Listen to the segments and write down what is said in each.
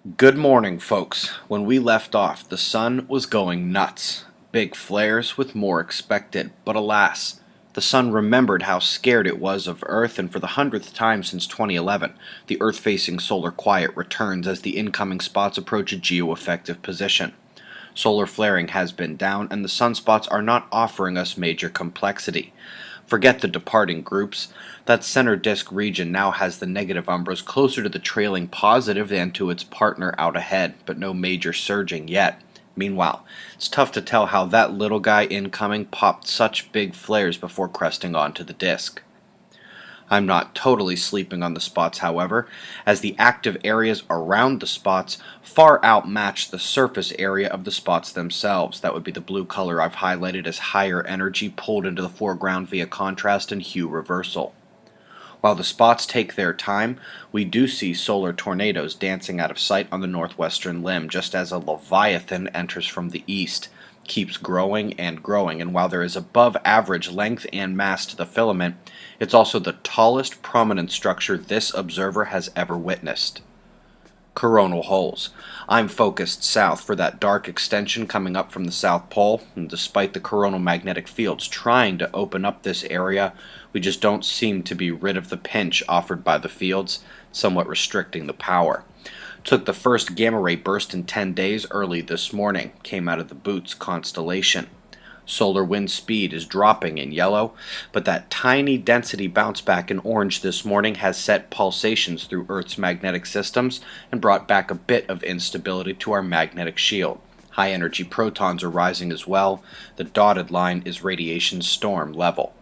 Good morning, folks. When we left off, the sun was going nuts. Big flares with more expected, but alas, the sun remembered how scared it was of Earth, and for the 100th time since 2011, the Earth-facing solar quiet returns as the incoming spots approach a geo-effective position. Solar flaring has been down, and the sunspots are not offering us major complexity. Forget the departing groups. That center disk region now has the negative umbras closer to the trailing positive than to its partner out ahead, but no major surging yet. Meanwhile, it's tough to tell how that little guy incoming popped such big flares before cresting onto the disk. I'm not totally sleeping on the spots, however, as the active areas around the spots far outmatch the surface area of the spots themselves. That would be the blue color I've highlighted as higher energy pulled into the foreground via contrast and hue reversal. While the spots take their time, we do see solar tornadoes dancing out of sight on the northwestern limb, just as a leviathan enters from the east, keeps growing, and while there is above average length and mass to the filament, it's also the tallest prominent structure this observer has ever witnessed. Coronal holes. I'm focused south for that dark extension coming up from the South Pole, and despite the coronal magnetic fields trying to open up this area, we just don't seem to be rid of the pinch offered by the fields, somewhat restricting the power. Took the first gamma ray burst in 10 days early this morning, came out of the Boots constellation. Solar wind speed is dropping in yellow, but that tiny density bounce back in orange this morning has set pulsations through Earth's magnetic systems and brought back a bit of instability to our magnetic shield. High energy protons are rising as well. The dotted line is radiation storm level.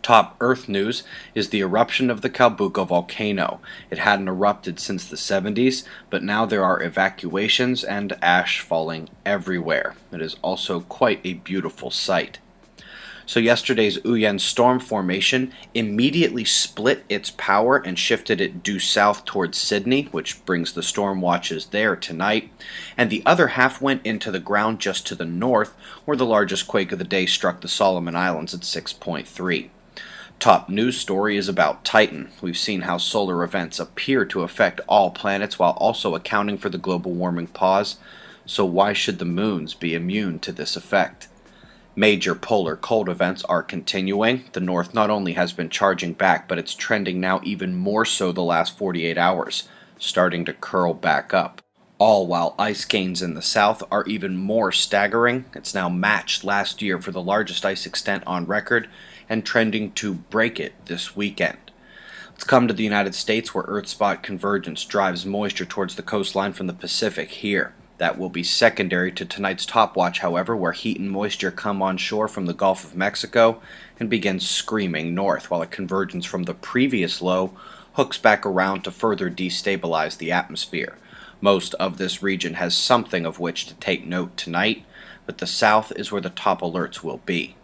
Top Earth news is the eruption of the Kopyası volcano. It hadn't erupted since the 70s, but now there are evacuations and ash falling everywhere. It is also quite a beautiful sight. So yesterday's Uyen storm formation immediately split its power and shifted it due south towards Sydney, which brings the storm watches there tonight, and the other half went into the ground just to the north, where the largest quake of the day struck the Solomon Islands at 6.3. Top news story is about Titan. We've seen how solar events appear to affect all planets while also accounting for the global warming pause, so why should the moons be immune to this effect? Major polar cold events are continuing. The North not only has been charging back, but it's trending now even more so the last 48 hours, starting to curl back up. All while ice gains in the south are even more staggering. It's now matched last year for the largest ice extent on record, and trending to break it this weekend. Let's come to the United States, where Earth spot convergence drives moisture towards the coastline from the Pacific here. That will be secondary to tonight's top watch, however, where heat and moisture come on shore from the Gulf of Mexico and begin screaming north, while a convergence from the previous low hooks back around to further destabilize the atmosphere. Most of this region has something of which to take note tonight, but the south is where the top alerts will be.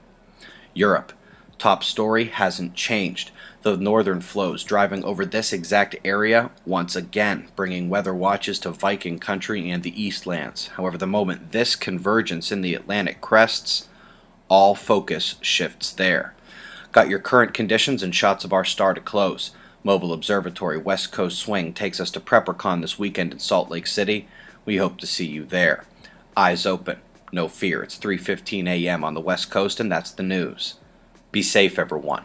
Europe. Top story hasn't changed. The northern flows driving over this exact area once again, bringing weather watches to Viking country and the Eastlands. However, the moment this convergence in the Atlantic crests, all focus shifts there. Got your current conditions and shots of our star to close. Mobile Observatory West Coast Swing takes us to PrepperCon this weekend in Salt Lake City. We hope to see you there. Eyes open. No fear. It's 3:15 a.m. on the West Coast, and that's the news. Be safe, everyone.